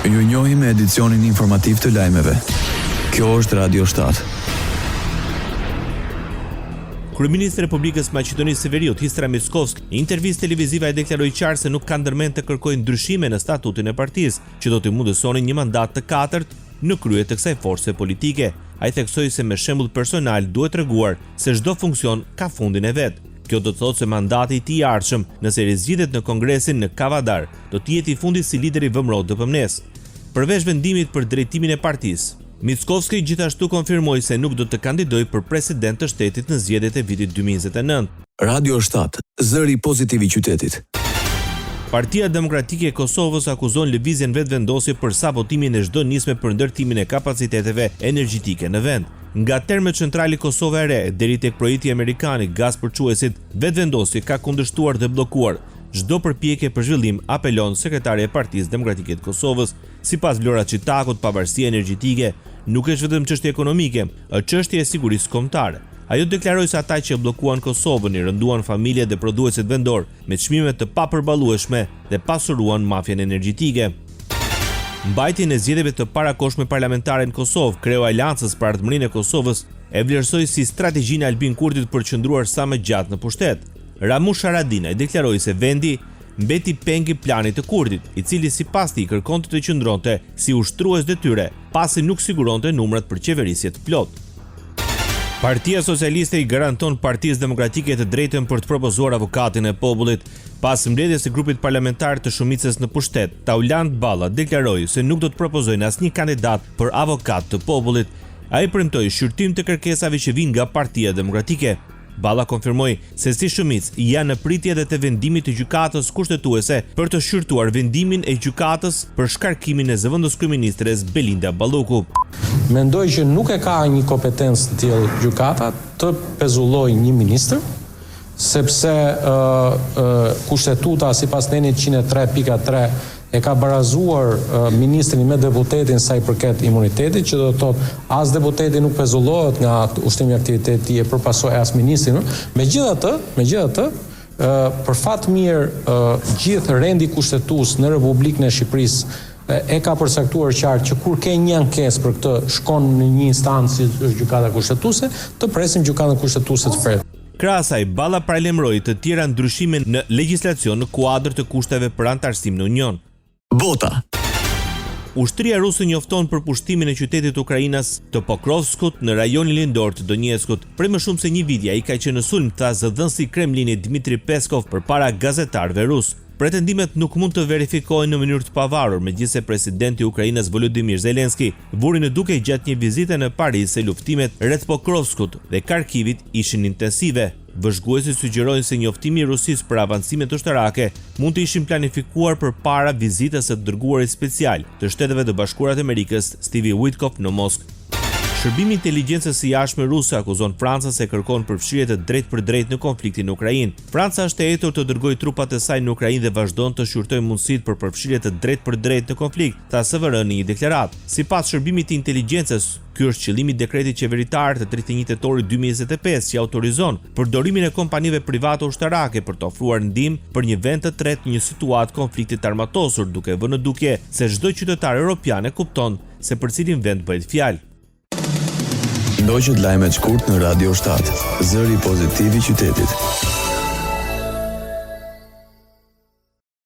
Ju njohim me edicionin informativ të lajmeve. Kjo është Radio 7. Kryeministri i Republikës Maqedonisë së Veriut, Histra Mickovski, në intervistë televizive ai deklaroi qartë se nuk ka ndërmend të kërkojë ndryshime në statutin e partisë, që do t'i mundësonin një mandat të katërt në krye të kësaj force politike. Ai theksoi se me shembull personal duhet treguar se çdo funksion ka fundin e vet. Kjo do të thotë se mandati i tij i ardhshëm, nëse rizgjitet në Kongresin në Kavadar, do të jetë i fundit si lider i VMRO-DPMNE-s. Përveç vendimit për drejtimin e partisë, Mickovski gjithashtu konfirmoi se nuk do të kandidojë për president të shtetit në zgjedhjet e vitit 2029. Radio 7, zëri pozitiv i qytetit. Partia Demokratike e Kosovës akuzon lëvizjen vetëvendosje për sabotimin e çdo nisme për ndërtimin e kapaciteteve energjetike në vend. Nga termet centrali Kosova e Re deri tek projekti amerikan i gaz përçuesit, vetëvendosje ka kundërshtuar dhe bllokuar çdo përpjekje për zhvillim, apelon sekretari e Partisë Demokratike të Kosovës. Sipas Vlora Çitakut, pavarësia energjetike nuk është vetëm çështje ekonomike, është çështje e sigurisë kombëtare. Ajo deklaroi se ata që bllokuan Kosovën i rënduan familjet dhe prodhuesit vendor me çmime të papërballueshme dhe pasuruan mafjen energjetike. Mbajtjen e zgjedhjeve të parakohshme parlamentare në Kosovë, kreu Aleancës për Ardhmërinë e Kosovës, e vlerësoi si strategjinë e Albin Kurtit për të qëndruar sa më gjatë në pushtet. Ramush Haradinaj deklaroi se vendi mbeti peng i planit të Kurtit, i cili sipas tij kërkonte të qëndronte si ushtrues detyre, pasi nuk siguronte numrat për qeverisje të plotë. Partia Socialiste i garanton Partisë Demokratike të drejtën për të propozuar avokatin e popullit. Pas mbledhjes së grupit parlamentar të shumicës në pushtet, Tauland Balla deklaroi se nuk do të propozojnë asnjë kandidat për avokat të popullit. Ai premtoi shqyrtim të kërkesave që vijnë nga Partia Demokratike. Balla konfirmoi se si shumicë janë në pritje edhe të vendimit të gjykatës kushtetuese për të shqyrtuar vendimin e gjykatës për shkarkimin e zëvendës kryeministres Belinda Balloku. Mendoj që nuk e ka një kompetencë të tillë gjykata të pezullojë një ministër, sepse kushtetuta sipas nenit 103.3 e ka barazuar ministrin me deputetin sa i përket imunitetit, që do të thotë as deputeti nuk pezullohet nga ushtimi i aktivitetit e përpasoj as ministrin. Megjithatë, për fat mirë gjithë rendi kushtetues në Republikën e Shqipërisë e ka përcaktuar qartë që kur ke një ankesë për këtë shkon në një instancë si është gjykata kushtetuese, të presim gjykatën kushtetuese të flet. Krahas asaj, Balla paralajmëroi të tjera ndryshime në legjislacion në kuadër të kushteve për antarësim në Union. Bota. Ushtria ruse njofton për pushtimin e qytetit Ukrainas të Pokrovskut në rajonin lindor të Donetskut. Prej më shumë se një viti ai ka qenë në sulm, tha zëdhënësi i Kremlinit Dmitri Peskov përpara gazetarëve rus. Pretendimet nuk mund të verifikohen në mënyrë të pavarur, megjithse presidenti i Ukrainës Volodymyr Zelenski vuri në duke gjatë një vizite në Paris se luftimet rreth Pokrovskut dhe Kharkivit ishin intensive. Vëzhguesit sugjerojnë se njoftimi i Rusisë për avancimet ushtarake mund të ishin planifikuar përpara vizitës së dërguarit special të Shteteve të Bashkuara të Amerikës, Steve Witkoff, në Moskë. Shërbimi i inteligjencës së jashtme ruse akuzon Francën se kërkon përfshirje të drejtë për drejtë në konfliktin në Ukrainë. Franca është e hetur të dërgojë trupat e saj në Ukrainë dhe vazhdon të shqyrtojë mundësitë për përfshirje të drejtë për drejtë në konflikt, tha SVR në një deklaratë. Sipas shërbimit të inteligjencës, ky është qëllimi i dekretit qeveritar të 31 tetorit 2025 që autorizon përdorimin e kompanive private ushtarake për të ofruar ndihmë për një vend të tretë në një situatë konfliktit armatosur, duke vënë në dukje se çdo qytetar evropian e kupton se për cilin vend bëhet fjalë. Ndoqët lajmet shkurt në Radio 7, zëri pozitiv i qytetit.